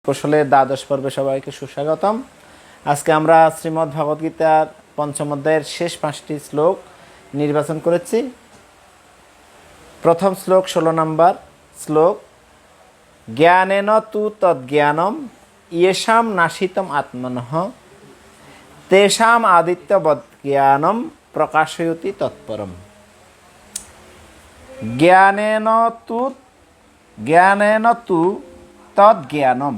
কৌশলের দ্বাদশ পর্বে সবাইকে সুস্বাগতম। আজকে আমরা শ্রীমদ্ ভগবদ গীতার পঞ্চম অধ্যায়ের শেষ 5টি শ্লোক নির্বাচন করেছি। প্রথম শ্লোক 16 নম্বর শ্লোক, জ্ঞানেন তু তদ্জ্ঞানম ইয়েষাম নাশিতম আত্মনঃ তেষাম আদিত্যবৎ জ্ঞানম প্রকাশয়তি তৎপরম। জ্ঞানেন তু তদ্জ্ঞানম।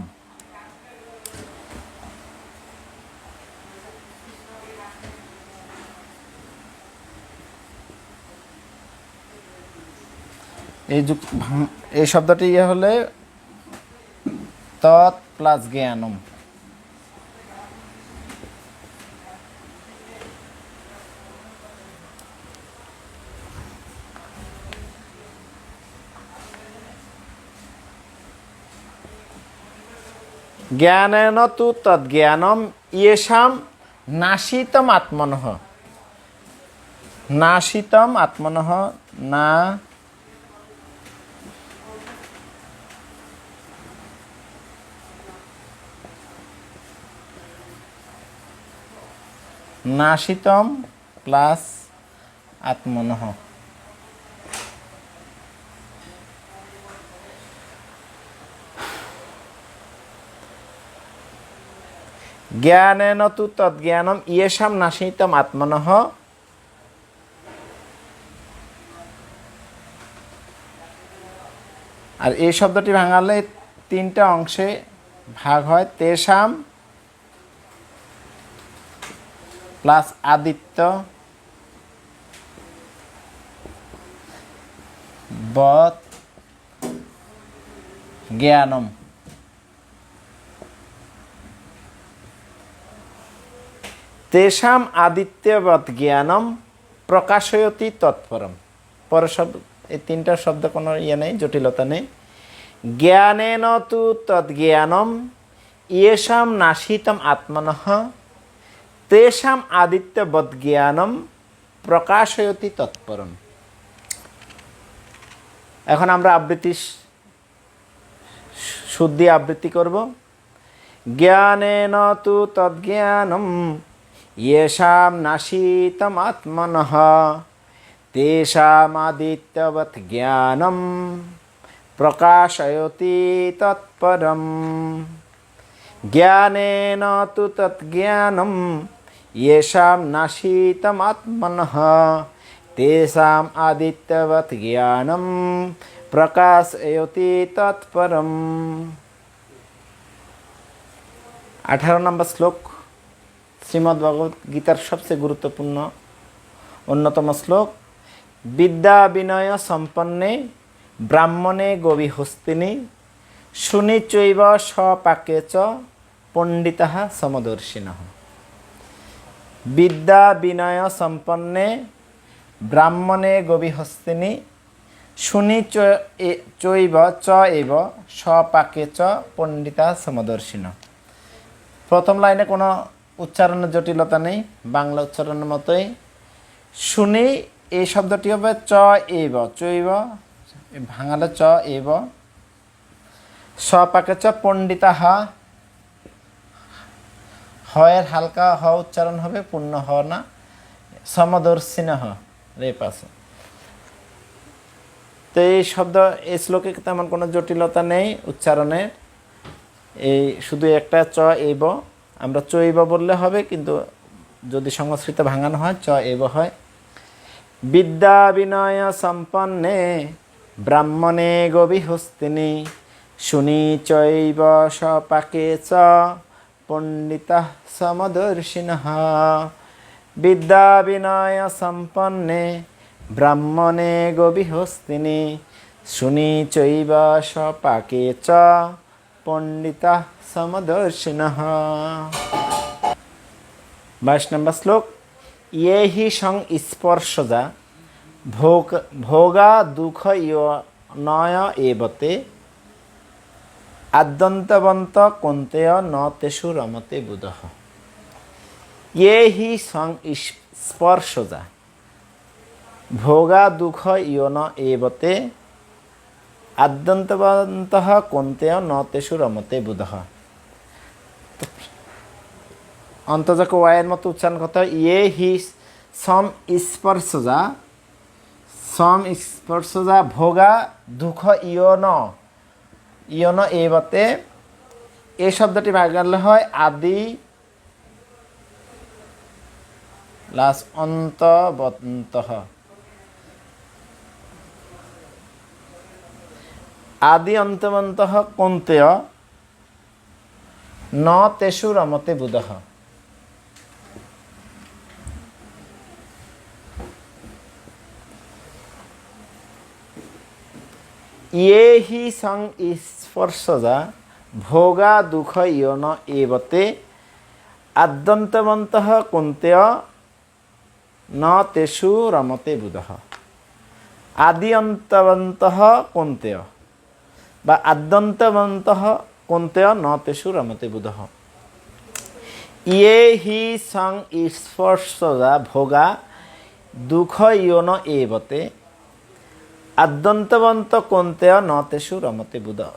এই শব্দটি হলে তৎ প্লাস জ্ঞানম। জ্ঞানেন তু তদ্জ্ঞানম ইয়েষাম নাশিতম আত্মনঃ। নাশিতম আত্মনঃ, না নাশিতম প্লাস আত্মনঃ। জ্ঞানেন তু তদ্জ্ঞানম ইয়েষাম নাশিতম আত্মনঃ। আর এই শব্দটি ভাঙালে 3টা অংশে ভাগ হয়। তেষাম প্লাস আদিত্য বৎ জ্ঞানম। তেষাম আদিত্যবৎ জ্ঞানম প্রকাশয়তি তৎপরম। পরের শব্দ, এই 3টা শব্দ কোনো নেই, জটিলতা নেই। জ্ঞানেন তু তদ্জ্ঞানম ইয়েষাম নাশিতম আত্মনঃ তেষাম আদিত্যবৎ জ্ঞানম প্রকাশয়তি তৎপরম। এখন আমরা আবৃত্তি শুদ্ধি আবৃত্তি করব। জ্ঞানেন তু তদ্জ্ঞানম ইয়েষাম নাশিতম আত্মনঃ তেষাম আদিত্যবৎ জ্ঞানম প্রকাশয়তি তৎপরম। জ্ঞানেন তু তদ্জ্ঞানম ইয়েষাম নাশিতম আত্মনঃ তেষাম আদিত্যবৎ জ্ঞানম প্রকাশয়তি তৎপরম। 18 নম্বর শ্লোক, শ্রীমদ্ ভগবদ গীতার সবচেয়ে গুরুত্বপূর্ণ অন্যতম শ্লোক। বিদ্যা বিনয় সম্পন্নে ব্রাহ্মণে গবিহস্তিনি শুনিচৈব স্বপাকে চ পণ্ডিতাঃ সমদর্শিনঃ। বিদ্যা বিনয় সম্পন্নে ব্রাহ্মণে গবিহস্তিনি শুনিচৈব চ এব স্বপাকে চ পণ্ডিতাঃ সমদর্শিনঃ। প্রথম লাইনে কোনো উচ্চারণের জটিলতা নেই, বাংলা উচ্চারণের মতোই। শুনি, এই শব্দটি হবে চ এব, চৈব ভাঙালে চ এব। স্বপাকে চ পণ্ডিতাঃ, হয়ের হালকা হ উচ্চারণ হবে, পূর্ণ হ না। সমদর্শিনঃ রে পাশে। তো এই শব্দ, এই শ্লোকে তেমন কোনো জটিলতা নেই উচ্চারণের। এই শুধু একটা চ এব, আমরা চৈব বললে হবে, কিন্তু যদি সংস্কৃত ভাঙানো হয় চ এব হয়। বিদ্যা বিনয় সম্পন্নে ব্রাহ্মণে গবিহস্তিনি শুনিচৈব স্বপাকে চ পণ্ডিতাঃ সমদর্শিনঃ। বিদ্যা বিনয় সম্পন্নে ব্রাহ্মণে গবিহস্তিনি শুনিচৈব স্বপাকে চ পণ্ডিতাঃ সমদর্শিনঃ। 22 নম্বর শ্লোক, ইয়ে হি সংস্পর্শজা ভোগা দুঃখ নয় এবতে আদ্যন্তবন্ত কন্তেয় ন তেষু রমতে বুধঃ। ইয়ে হি সংস্পর্শজা ভোগা দুঃখ ন এবতে আদ্যন্তবন্তঃ কন্তেয় ন তেষু রমতে বুধঃ। অন্তর্জাক ওয়াইয়ের মতো উচ্চারণ করতে হয়। ইয়ে হি সম স্পর্শজা, সম স্পর্শজা ভোগা দুঃখ ইয়ন, ইয়ন এবাতে এই শব্দটি বাগালে হয় আদি লাস অন্তবন্তঃ, আদি অন্তবন্তঃ কোন্তেয় ন তেষু রমতে বুধঃ। ইয়ে হি সং স্পর্শজা ভোগা দুঃখ ইয়ন এবতে আদ্যন্তবন্তঃ কুন্তেয় ন তেষু রমতে বুধঃ। আদি অন্তবন্তঃ কুন্তেয় বা আদ্যন্তবন্তঃ কুন্তেয় ন তেষু রমতে বুধঃ। ইয়ে হি সং স্পর্শজা ভোগা দুঃখ ইয়ন এবতে আদ্যন্তবন্ত কুন্তেয় ন তেষু রমতে বুধঃ।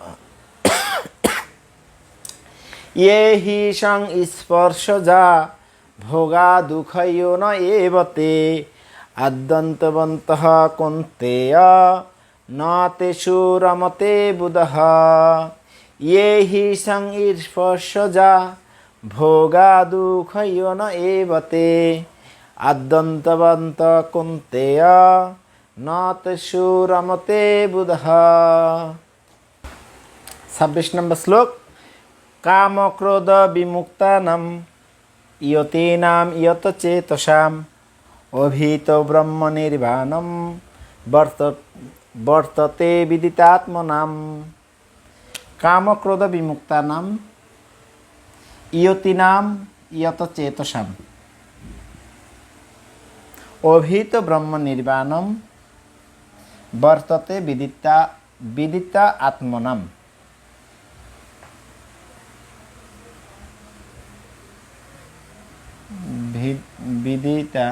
ইয়ে হি সং স্পর্শজা ভোগা দুঃখ ইয়ন এবতে আদ্যন্তবন্তঃ কুন্তেয় ন তেষু রমতে বুধঃ। ইয়ে হি সং স্পর্শজা ভোগা দুঃখ ইয়ন এবতে আদ্যন্তবন্ত কুন্তেয় ন তেষু রমতে বুধঃ। 26 নম্বর শ্লোক। কাম ক্রোধ বিমুক্তানাম ইয়তীনাম ইয়ত চেতসাম অভীত ব্রহ্ম নির্বাণম বর্ততে বিদিতাত্মনাম। কাম ক্রোধ বিমুক্তানাম ইয়তীনাম ইয়ত চেতসাম অভীত ব্রহ্ম নির্বাণম বর্ততে বিদিতা আত্মনাম। বিদিতা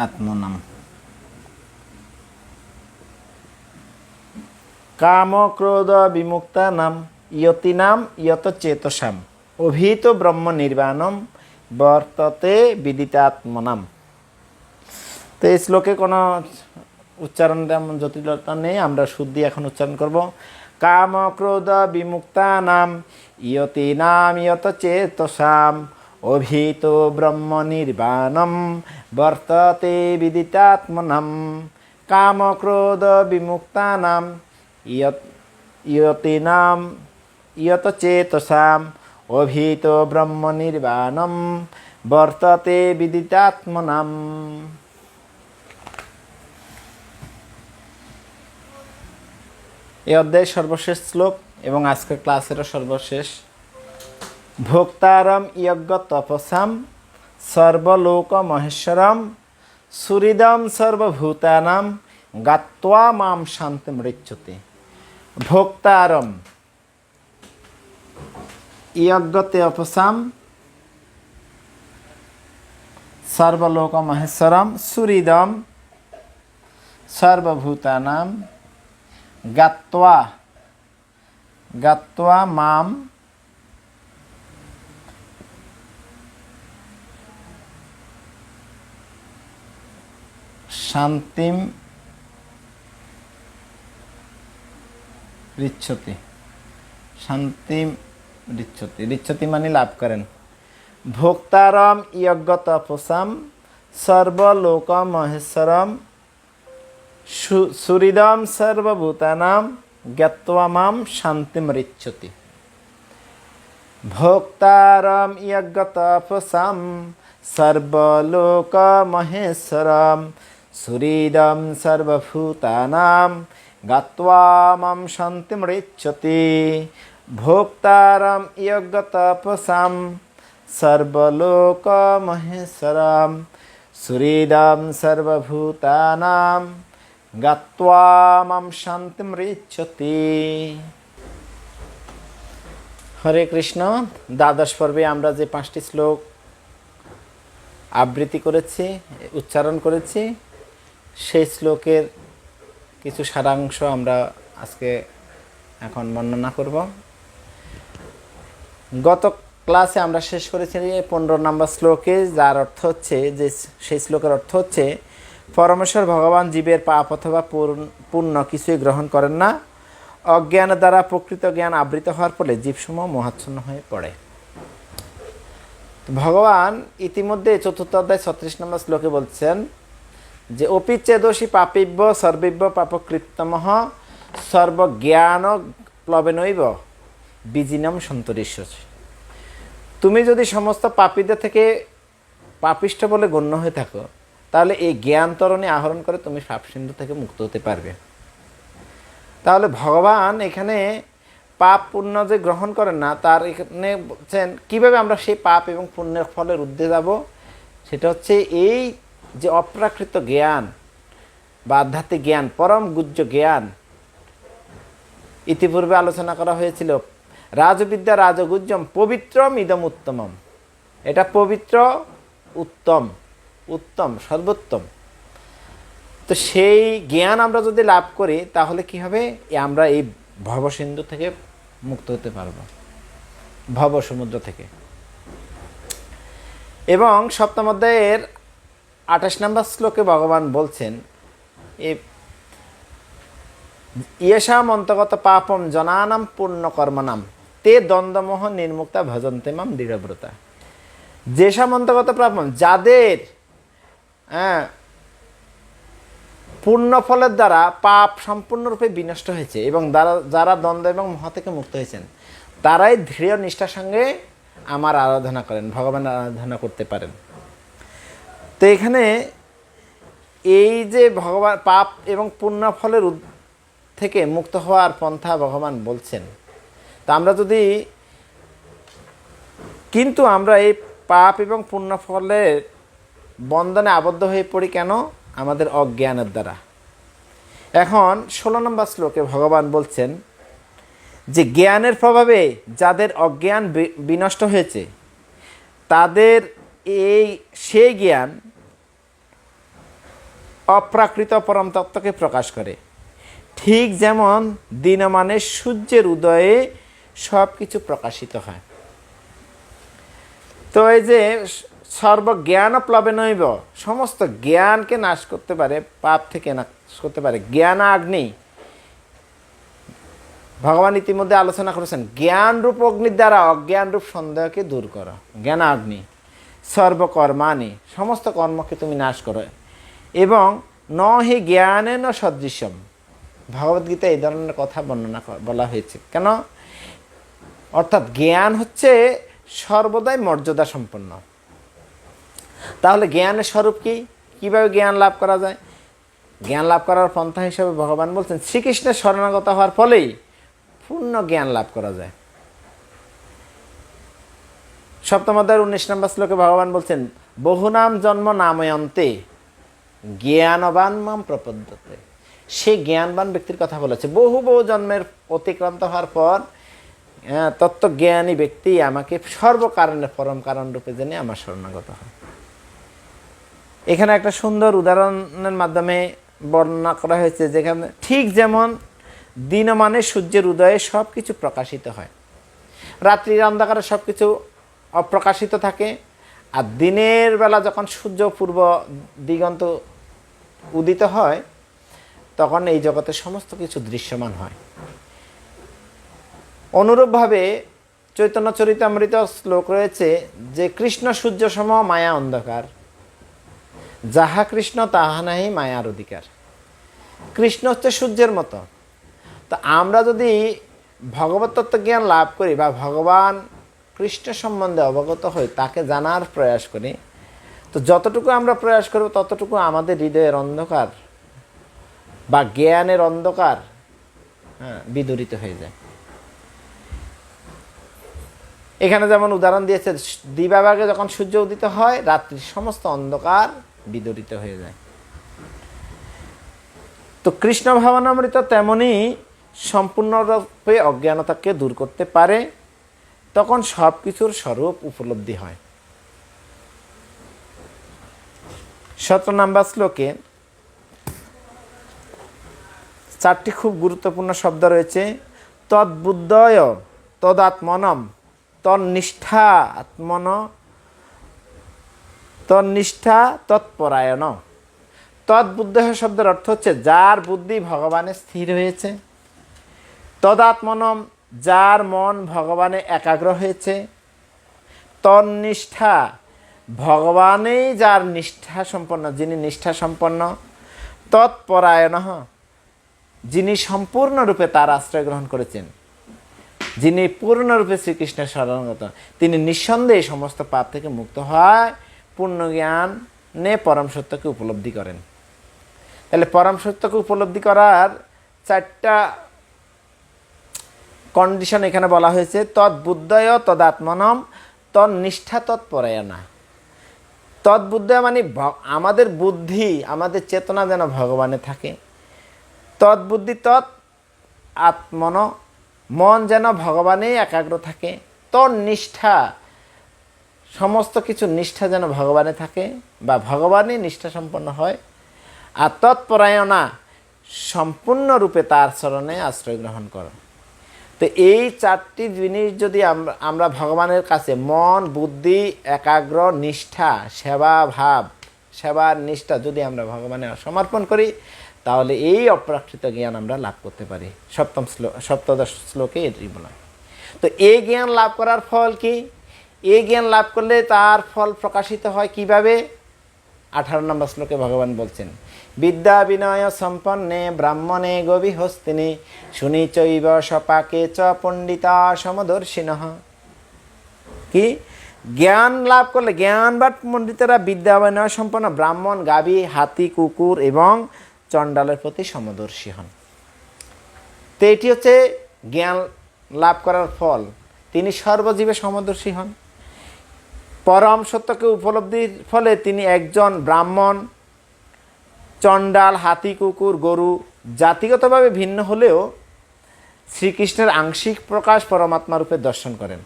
আত্মনাম। কাম ক্রোধ বিমুক্তানাম ইয়তীনাম ইয়ত চেতসাম অভীত ব্রহ্ম নির্বাণম বর্ততে বিদিতাত্মনাম। তো এই শ্লোকে কোনো উচ্চারণ তেমন জটিলতা নেই, আমরা শুদ্ধ এখন উচ্চারণ করব। কাম ক্রোধ বিমুক্তানাম ইয়তীনাম ইয়ত চেতসাম অভীত ব্রহ্ম নির্বাণম বর্ততে বিদিতাত্মনাম। কাম ক্রোধ বিমুক্তানাম ইয়তীনাম ইয়ত চেতসাম অভীত ব্রহ্ম নির্বাণম বর্ততে বিদিতাত্মনাম। এই অধ্যায়ের সর্বশেষ শ্লোক এবং আজকের ক্লাসেরও সর্বশেষ। ভোক্তারম যজ্ঞ তপসাম সর্বলোক মহেশ্বরম সুহৃদম সর্বভূতানাম গাত্বা মাম শান্তি মৃচ্যতে। ভোক্তারম যজ্ঞতে অপসাম সর্বলোক মহেশ্বরম সুহৃদম সর্বভূতানাম গাত্বা মাম শান্তিম ঋচ্ছতি। শান্তিম ঋচ্ছতি, ঋচ্ছতি মানে লাভ করেন। ভোক্তারম যজ্ঞ তপসাম সর্বলোক মহেশ্বরম সুহৃদম সর্বভূতানাম জ্ঞাত্বা মাম শান্তিম ঋচ্ছতি। ভোক্তারম যজ্ঞ তপসাম সর্বলোক মহেশ্বরম সুহৃদম সর্বভূতানাম জ্ঞাত্বা মাম শান্তিম ঋচ্ছতি। ভোক্তারম যজ্ঞ তপসাম সর্বলোক মহেশ্বরম সুহৃদম সর্বভূতানাম জ্ঞাত্বা মাম শান্তিম ঋচ্ছতি। হরে কৃষ্ণ। দ্বাদশ পর্বে আমরা যে 5টি শ্লোক আবৃত্তি করেছি, উচ্চারণ করেছি। সেই শ্লোকের কিছু সারাংশ আমরা আজকে এখন বর্ণনা করব। গত ক্লাসে আমরা শেষ করেছি 15 নম্বর শ্লোকে, যার অর্থ হচ্ছে যে সেই শ্লোকের অর্থ হচ্ছে পরমেশ্বর ভগবান জীবের পাপ অথবা পুণ্য কিছুই গ্রহণ করেন না। অজ্ঞানের দ্বারা প্রকৃত জ্ঞান আবৃত হওয়ার ফলে জীবসমূহ মোহাচ্ছন্ন হয়ে পড়ে। ভগবান ইতিমধ্যে 4th অধ্যায় 36 নম্বর শ্লোকে বলছেন যে অপিচ্ছেদোষী পাপিব্য সর্বিব্য পাপকৃত্তমঃ সর্বজ্ঞান প্লবেনৈব বীজিনম সন্তরিষ্যসি। তুমি যদি সমস্ত পাপীদের থেকে পাপিষ্ঠ বলে গণ্য হয়ে থাকো, তাহলে এই জ্ঞান তরণী আহরণ করে তুমি পাপ সিন্ধু থেকে মুক্ত হতে পারবে। তাহলে ভগবান এখানে পাপ পুণ্য যে গ্রহণ করেন না, তার এখানে বলছেন কীভাবে আমরা সেই পাপ এবং পুণ্যের ফলের ঊর্ধ্বে যাব। সেটা হচ্ছে এই যে অপ্রাকৃত জ্ঞান বা আধ্যাত্মিক জ্ঞান, পরম গুহ্য জ্ঞান। ইতিপূর্বে আলোচনা করা হয়েছিল রাজবিদ্যা রাজগুহ্যম পবিত্রম ইদম উত্তমম। এটা পবিত্র, উত্তম, উত্তম, সর্বোত্তম। তো সেই জ্ঞান আমরা যদি লাভ করি তাহলে কি হবে, আমরা এই ভবসিন্ধু থেকে মুক্ত হতে পারব, ভব সমুদ্র থেকে। এবং 7ম অধ্যায়ের 28 নম্বর শ্লোকে ভগবান বলছেন ইয়েষাম অন্তগত পাপম জনানাম পুণ্যকর্মনাম তে দ্বন্দ্বমোহ নির্মুক্তা ভজন্তে মাম দৃঢ়ব্রতা। যেসব অন্তগত পাপম, যাদের পুণ্যফলের দ্বারা পাপ সম্পূর্ণরূপে বিনষ্ট হয়েছে এবং যারা দ্বন্দ্ব এবং মোহ থেকে মুক্ত হয়েছেন, তারাই দৃঢ় নিষ্ঠার সঙ্গে আমার আরাধনা করেন, ভগবান আরাধনা করতে পারেন। তো এখানে এই যে ভগবান পাপ এবং পুণ্যফলের থেকে মুক্ত হওয়ার পন্থা ভগবান বলছেন। তা আমরা যদি কিন্তু আমরা এই পাপ এবং পুণ্যফলের বন্ধনে আবদ্ধ হয়ে পড়ি কেন? আমাদের অজ্ঞানের দ্বারা। এখন 16 নম্বর শ্লোকে ভগবান বলছেন যে জ্ঞানের প্রভাবে যাদের অজ্ঞান বিনষ্ট হয়েছে, তাদের সেই জ্ঞান অপ্রাকৃত পরম তত্ত্বকে প্রকাশ করে। ঠিক যেমন দিনমানে সূর্যের উদয়ে সব কিছু প্রকাশিত হয়। তো এই যে সর্বজ্ঞান প্লবেনৈব, সমস্ত জ্ঞানকে নাশ করতে পারে, পাপ থেকে নাশ করতে পারে জ্ঞান আগ্নি। ভগবান ইতিমধ্যে আলোচনা করেছেন জ্ঞানরূপ অগ্নির দ্বারা অজ্ঞানরূপ সন্দেহকে দূর করো। জ্ঞান আগ্নি সর্বকর্মাণি, সমস্ত কর্মকে তুমি নাশ করো। এবং ন হি জ্ঞানে ন সদৃশ্যম, ভগবদ্গীতা এই ধরনের কথা বর্ণনা বলা হয়েছে। কেন? অর্থাৎ জ্ঞান হচ্ছে সর্বদাই মর্যাদা সম্পন্ন। তাহলে জ্ঞানের স্বরূপ কি? কীভাবে জ্ঞান লাভ করা যায়? জ্ঞান লাভ করার পন্থা হিসেবে ভগবান বলছেন শ্রীকৃষ্ণের শরণাগত হওয়ার ফলেই পূর্ণ জ্ঞান লাভ করা যায়। 7ম অধ্যায়ের 19 নম্বর শ্লোকে ভগবান বলছেন বহুনাম জন্ম নাময়ন্তে জ্ঞানবান মাম প্রপদ্যতে। সে জ্ঞানবান ব্যক্তির কথা বলেছে। বহু বহু জন্মের অতিক্রান্ত হওয়ার পর তত্ত্বজ্ঞানী ব্যক্তি আমাকে সর্বকারণের পরম কারণ রূপে জেনে আমার শরণাগত হয়। এখানে একটা সুন্দর উদাহরণের মাধ্যমে বর্ণনা করা হয়েছে, যেখানে ঠিক যেমন দিনমানে সূর্যের উদয়ে সব কিছু প্রকাশিত হয়, রাত্রির অন্ধকারে সব কিছু অপ্রকাশিত থাকে, আর দিনের বেলা যখন সূর্য পূর্ব দিগন্ত উদিত হয় তখন এই জগতের সমস্ত কিছু দৃশ্যমান হয়। অনুরূপভাবে চৈতন্য চরিতামৃত শ্লোক রয়েছে যে কৃষ্ণ সূর্য সম মায়া অন্ধকার, যাহা কৃষ্ণ তাহা নাহি মায়ার অধিকার। কৃষ্ণ হচ্ছে সূর্যের মতো। তো আমরা যদি ভগবত তত্ত্ব জ্ঞান লাভ করি বা ভগবান কৃষ্ণ সম্বন্ধে অবগত হই, তাকে জানার প্রয়াস করি, তো যতটুকু আমরা প্রয়াস করব ততটুকু আমাদের হৃদয়ের অন্ধকার বা জ্ঞানের অন্ধকার বিদূরিত হয়ে যায়। এখানে যেমন উদাহরণ দিয়েছে, দিবাভাগে যখন সূর্য উদিত হয় রাত্রির সমস্ত অন্ধকার বিদূরিত হয়ে যায়। তো কৃষ্ণ ভাবনামৃত তেমনি সম্পূর্ণরূপে অজ্ঞানতাকে দূর করতে পারে, তখন সব কিছুর স্বরূপ উপলব্ধি হয়। 17 নম্বর শ্লোকে 4টি খুব গুরুত্বপূর্ণ শব্দ রয়েছে। তদ্বুদ্ধয় তদাত্মনম তন্নিষ্ঠাত্মন তন্নিষ্ঠা তৎপরায়ণ। তদ্বুদ্ধয় শব্দের অর্থ হচ্ছে যার বুদ্ধি ভগবানে স্থির হয়েছে, তদাত্মনম যার মন ভগবানে একাগ্র হয়েছে, তন্নিষ্ঠা ভগবানেই যার নিষ্ঠা সম্পন্ন, যিনি নিষ্ঠা সম্পন্ন, তৎপরায়ণ যিনি সম্পূর্ণরূপে তার আশ্রয় গ্রহণ করেছেন, যিনি পূর্ণরূপে শ্রীকৃষ্ণের শরণাগত, তিনি নিঃসন্দেহে সমস্ত পাপ থেকে মুক্ত হয় পূর্ণ জ্ঞানে পরম সত্যকে উপলব্ধি করেন। তাহলে পরম সত্যকে উপলব্ধি করার 4টা কন্ডিশন এখানে বলা হয়েছে। তদ্বুদ্ধয় তদাত্মনম তন্নিষ্ঠা তৎপরায়ণা। তদ্বুদ্ধয় মানে আমাদের বুদ্ধি, আমাদের চেতনা যেন ভগবানে থাকে। তদ্বুদ্ধি তৎ আত্মন মন যেন ভগবানেই একাগ্র থাকে। তন্নিষ্ঠা সমস্ত কিছু নিষ্ঠা যেন ভগবানে থাকে বা ভগবানই নিষ্ঠা সম্পন্ন হয়। আর তৎপরায়ণা সম্পূর্ণরূপে তার চরণে আশ্রয় গ্রহণ করো। তো এই 4টি জিনিস যদি আমরা ভগবানের কাছে মন, বুদ্ধি, একাগ্র, নিষ্ঠা, সেবা ভাব, সেবার নিষ্ঠা যদি আমরা ভগবানের সমর্পণ করি, তাহলে এই অপ্রাকৃত জ্ঞান আমরা লাভ করতে পারি। সপ্তদশ শ্লোকে এটি বলা। তো এই জ্ঞান লাভ করার ফল কি? এই জ্ঞান লাভ করলে তার ফল প্রকাশিত হয় কিভাবে? 18 নম্বর শ্লোকে ভগবান বলছেন, বিদ্যা বিনয় সম্পন্নে ব্রাহ্মণে গভীহস্তিনি শুনিচৈব সপাকে চ পণ্ডিতা সমদর্শিনঃ। কি জ্ঞান লাভ করলে জ্ঞানবান পণ্ডিতেরা বিদ্যা বিনয় সম্পন্ন ব্রাহ্মণ, গাভী, হাতি, কুকুর এবং চণ্ডালের প্রতি সমদর্শী হন। তো এটি হচ্ছে জ্ঞান লাভ করার ফল। তিনি সর্বজীবে সমদর্শী হন। পরম সত্যকে উপলব্ধির ফলে তিনি একজন ব্রাহ্মণ, চণ্ডাল, হাতি, কুকুর, গরু জাতিগতভাবে ভিন্ন হলেও শ্রীকৃষ্ণের আংশিক প্রকাশ পরমাত্মা রূপে দর্শন করেন।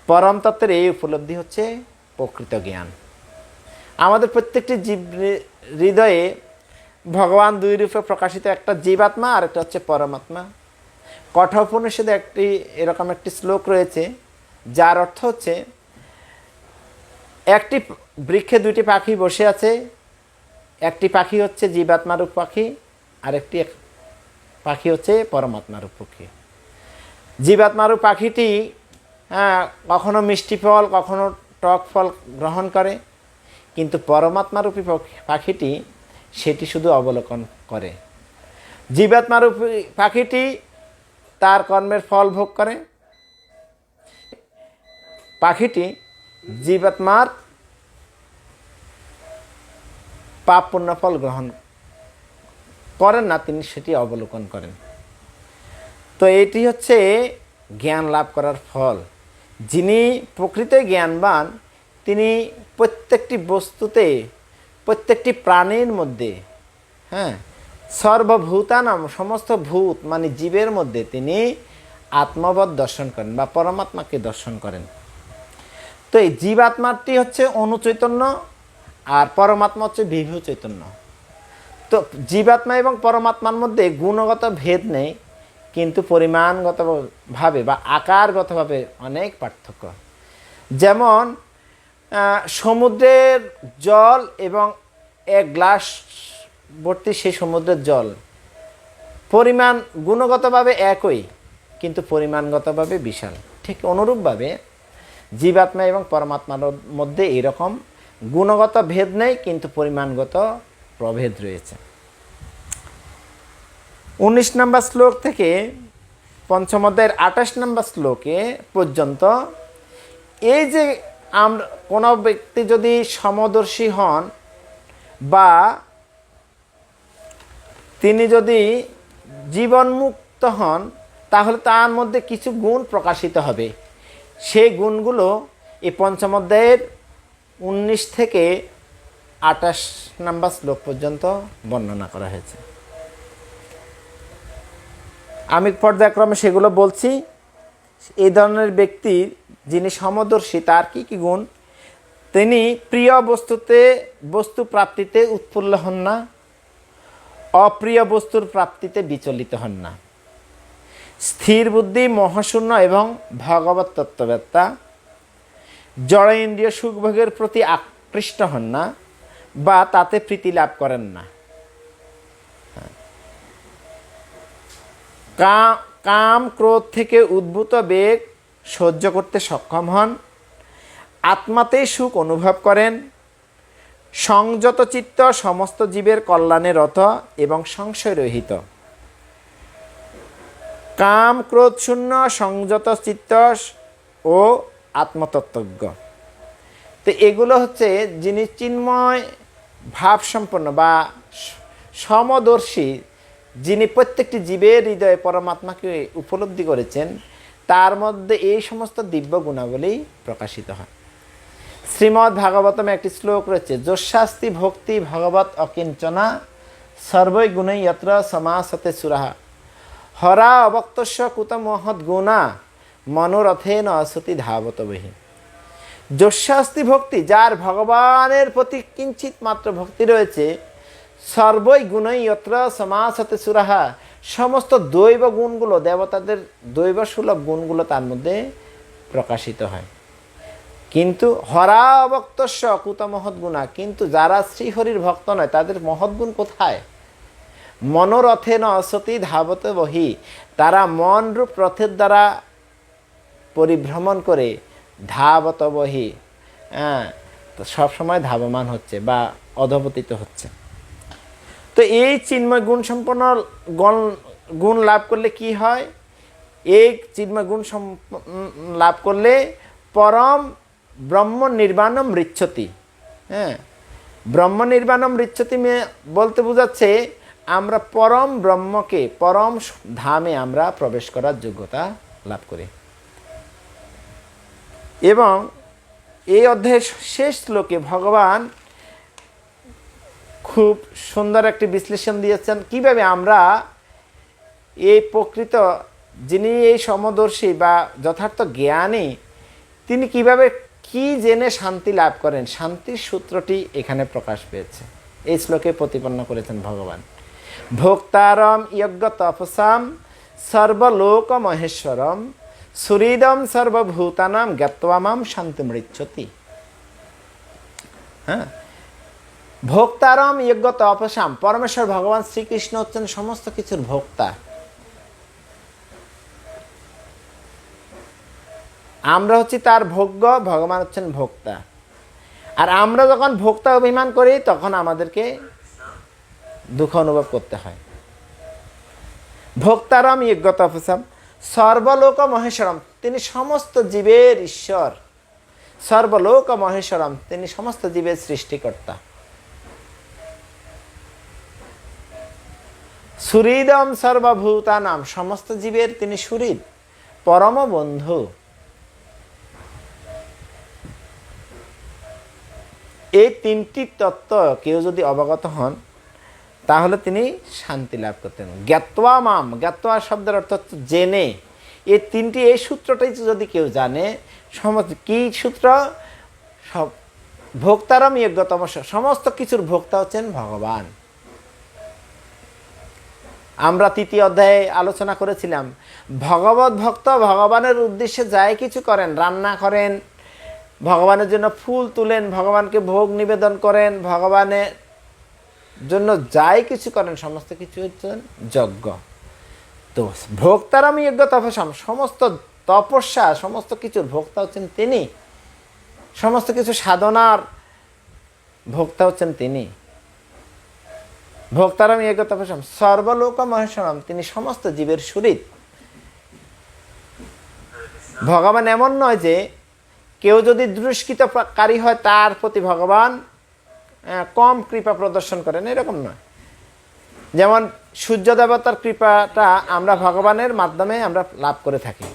পরম তত্ত্বের এই উপলব্ধি হচ্ছে প্রকৃত জ্ঞান। আমাদের প্রত্যেকটি জীব হৃদয়ে ভগবান 2 রূপে প্রকাশিত, একটা জীবাত্মা আর একটা হচ্ছে পরমাত্মা। কঠোপনিষদে এরকম একটি শ্লোক রয়েছে যার অর্থ হচ্ছে একটি বৃক্ষে 2টি পাখি বসে আছে, একটি পাখি হচ্ছে জীবাত্মারূপ পাখি আর একটি পাখি হচ্ছে পরমাত্মারূপ পাখি। জীবাত্মারূপ পাখিটি কখনো মিষ্টি ফল কখনো টক ফল গ্রহণ করে, কিন্তু পরমাত্মারূপী পাখিটি সেটি শুধু অবলোকন করে। জীবাত্মারূপী পাখিটি তার কর্মের ফল ভোগ করে, পাখিটি জীবাত্মার পাপ পুণ্য ফল গ্রহণ করেন না, তিনি সেটি অবলোকন করেন। তো এটি হচ্ছে জ্ঞান লাভ করার ফল। যিনি প্রকৃত জ্ঞানবান তিনি প্রত্যেকটি বস্তুতে, প্রত্যেকটি প্রাণীর মধ্যে, সর্বভূতানাম সমস্ত ভূত মানে জীবের মধ্যে তিনি আত্মবোধ দর্শন করেন বা পরমাত্মাকে দর্শন করেন। তো এই জীবাত্মাটি হচ্ছে অনুচৈতন্য আর পরমাত্মা হচ্ছে বিভু চৈতন্য। তো জীবাত্মা এবং পরমাত্মার মধ্যে গুণগত ভেদ নেই, কিন্তু পরিমাণগতভাবে বা আকারগতভাবে অনেক পার্থক্য। যেমন সমুদ্রের জল এবং 1 গ্লাস ভর্তি সেই সমুদ্রের জল পরিমাণ গুণগতভাবে একই, কিন্তু পরিমাণগতভাবে বিশাল। ঠিক অনুরূপভাবে জীবাত্মা এবং পরমাত্মার মধ্যে এরকম গুণগত ভেদ নেই, কিন্তু পরিমাণগত প্রভেদ রয়েছে। 19 নম্বর শ্লোক থেকে পঞ্চম অধ্যায়ের 28 নম্বর শ্লোকে পর্যন্ত এই যে আমরা কোনো ব্যক্তি যদি সমদর্শী হন বা তিনি যদি জীবনমুক্ত হন, তাহলে তার মধ্যে কিছু গুণ প্রকাশিত হবে। সেই গুণগুলো এই পঞ্চম অধ্যায়ের 19 থেকে 28 নম্বর শ্লোক পর্যন্ত বর্ণনা করা হয়েছে। আমি পর্যায়ক্রমে সেগুলো বলছি। এই ধরনের ব্যক্তি যিনি সমদর্শী তার কি কি গুণ, তিনি প্রিয় বস্তু প্রাপ্তিতে উৎফুল্ল হন না, অপ্রিয় বস্তুর প্রাপ্তিতে বিচলিত হন না। স্থির বুদ্ধি, মহাশূন্য এবং ভগবত তত্ত্ববেত্তা। জড় ইন্দ্রিয় সুখভোগের প্রতি আকৃষ্ট হন না বা তাতে প্রীতি লাভ করেন না। কাম ক্রোধ থেকে উদ্ভূত বেগ সহ্য করতে সক্ষম হন, আত্মাতেই সুখ অনুভব করেন, সংযত চিত্ত, সমস্ত জীবের কল্যাণে রত এবং সংশয়রহিত। কাম ক্রোধ শূন্য, সংযত চিত্ত ও আত্মতত্ত্বজ্ঞ। তো এগুলো হচ্ছে যিনি চিন্ময় ভাবসম্পন্ন বা সমদর্শী, যিনি প্রত্যেকটি জীবের হৃদয়ে পরমাত্মাকে উপলব্ধি করেছেন, তার মধ্যে এই সমস্ত দিব্য গুণাবলী প্রকাশিত হয়। শ্রীমদ্ ভাগবতমে একটি শ্লোক রয়েছে, যস্যাস্তি ভক্তি ভগবত অকিঞ্চনা সর্বৈ গুণৈ যত্র সমাসতে সুরাহা হরা অবক্তস্য কুত মহৎ গুণা মনোরথেন অসতি ধাবত বহি। যস্যাস্তি ভক্তি, যার ভগবানের প্রতি কিঞ্চিত মাত্র ভক্তি রয়েছে, সর্বৈ গুণৈ যত্র সমাসতে সুরাহা, সমস্ত দৈব গুণগুলো, দেবতাদের দৈব সুলভ গুণগুলো তার মধ্যে প্রকাশিত হয়। কিন্তু হরা অবক্তস্য কুত মহৎ গুণা, কিন্তু যারা শ্রীহরির ভক্ত নয় তাদের মহৎ গুণ কোথায়? মনোরথেন অসতি ধাবত বহি, তারা মনরূপ রথের দ্বারা পরিভ্রমণ করে ধাবত বহি, তো সবসময় ধাবমান হচ্ছে বা অধপতিত হচ্ছে। তো এই চিন্ময় গুণ সম্পন্ন গুণ লাভ করলে কি হয়? এই চিন্ময় গুণ লাভ করলে পরম ব্রহ্ম নির্বাণম মৃচ্ছতি। ব্রহ্ম নির্বাণম মৃচ্ছতি বলতে বোঝাচ্ছে আমরা পরম ব্রহ্মকে, পরম ধামে আমরা প্রবেশ করার যোগ্যতা লাভ করি। এবং এই অধ্যায়ের শেষ শ্লোকে ভগবান খুব সুন্দর একটি বিশ্লেষণ দিয়েছেন কিভাবে আমরা এই প্রকৃত, যিনি এই সমদর্শী বা যথার্থ জ্ঞানী, তিনি কিভাবে কি জেনে শান্তি লাভ করেন, শান্তির সূত্রটি এখানে প্রকাশ পেয়েছে। এই শ্লোকে প্রতিপন্ন করেছেন ভগবান। ভোক্তারম যজ্ঞ তপসাম সর্বলোক মহেশ্বরম সুহৃদম সর্বভূতানাম জ্ঞাত্বা মাম শান্তিমৃচ্ছতি। ভোক্তারম যজ্ঞ তপসাম, পরমেশ্বর ভগবান শ্রীকৃষ্ণ হচ্ছেন সমস্ত কিছুর ভোক্তা। আমরা হচ্ছি তার ভোগ্য, ভগবান হচ্ছেন ভোক্তা। আর আমরা যখন ভোক্তা অভিমান করি তখন আমাদেরকে দুঃখ অনুভব করতে হয়। ভোক্তারম যজ্ঞ তপসাম সর্বলোক মহেশ্বরম, তিনি সমস্ত জীবের ঈশ্বর। সর্বলোক মহেশ্বরম, তিনি সমস্ত জীবের সৃষ্টিকর্তা। সুহৃদম সর্বভূতানাম, সমস্ত জীবের তিনি সুহৃদ, পরম বন্ধু। এই তিনটি তত্ত্ব কেউ যদি অবগত হন তাহলে তিনি শান্তি লাভ করতেন। জ্ঞাত্বা মাম, জ্ঞাত্বা শব্দের অর্থ হচ্ছে জেনে। এই তিনটি, এই সূত্রটাই যদি কেউ জানে, সমস্ত কি সূত্র? সব ভোক্তারম যজ্ঞতম, সমস্ত কিছুর ভোক্তা হচ্ছেন ভগবান। আমরা তৃতীয় অধ্যায়ে আলোচনা করেছিলাম, ভগবত ভক্ত ভগবানের উদ্দেশ্যে যাই কিছু করেন, রান্না করেন, ভগবানের জন্য ফুল তুলেন, ভগবানকে ভোগ নিবেদন করেন, ভগবানের জন্য যাই কিছু করেন, সমস্ত কিছু হচ্ছেন যজ্ঞ। তো ভোক্তারম যজ্ঞ তপসাম, সমস্ত তপস্যা, সমস্ত কিছুর ভোক্তা হচ্ছেন তিনি, সমস্ত কিছু সাধনার ভোক্তা হচ্ছেন তিনি। ভোক্তারম যজ্ঞ তপসাম সর্বলোক মহেশ্বরম, তিনি সমস্ত জীবের সুহৃদ। ভগবান এমন নয় যে কেউ যদি দুষ্কৃতকারী হয় তার প্রতি ভগবান কম কৃপা প্রদর্শন করেন, এরকম নয়। যেমন সূর্য দেবতার কৃপাটা আমরা ভগবানের মাধ্যমে আমরা লাভ করে থাকি।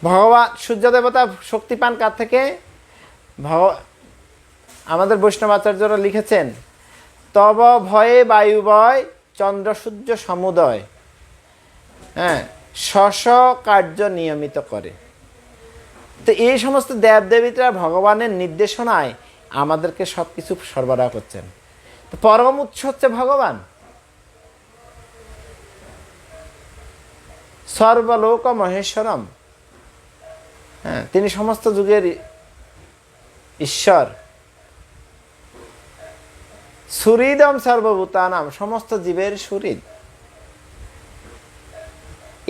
ভগবান সূর্য দেবতা শক্তি পান কার থেকে? আমাদের বৈষ্ণব আচার্যরা লিখেছেন, তব ভয়ে বায়ু বয় চন্দ্র সূর্য সমুদয়, স্ব কার্য নিয়মিত করে। তো এই সমস্ত দেবদেবীরা ভগবানের নির্দেশনায় আমাদেরকে সব কিছু সরবরাহ করছেন। তো পরম উৎস হচ্ছে ভগবান। সর্বলোক মহেশ্বরম, হ্যাঁ, তিনি সমস্ত যুগের ঈশ্বর। সুহৃদম সর্বভূতানাম, সমস্ত জীবের সুহৃদ।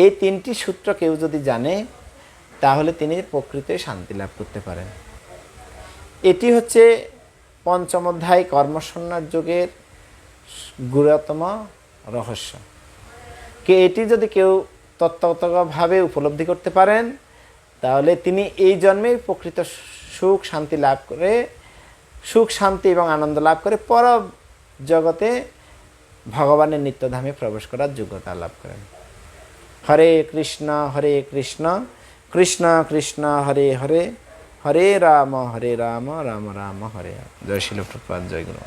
এই তিনটি সূত্র কেউ যদি জানে তাহলে তিনি প্রকৃত শান্তি লাভ করতে পারেন। এটি হচ্ছে পঞ্চম অধ্যায় কর্মসন্ন্যাস যোগের গুরুতম রহস্য। এটি যদি কেউ তত্ত্বগতভাবে উপলব্ধি করতে পারেন তাহলে তিনি এই জন্মে প্রকৃত সুখ শান্তি লাভ করে, সুখ শান্তি এবং আনন্দ লাভ করে পর জগতে ভগবানের নিত্যধামে প্রবেশ করার যোগ্যতা লাভ করেন। হরে কৃষ্ণ কৃষ্ণ কৃষ্ণ হরে হরে, হরে রাম রাম রাম হরে। জয় শিল প্রভুপাদ, জয় গুরু।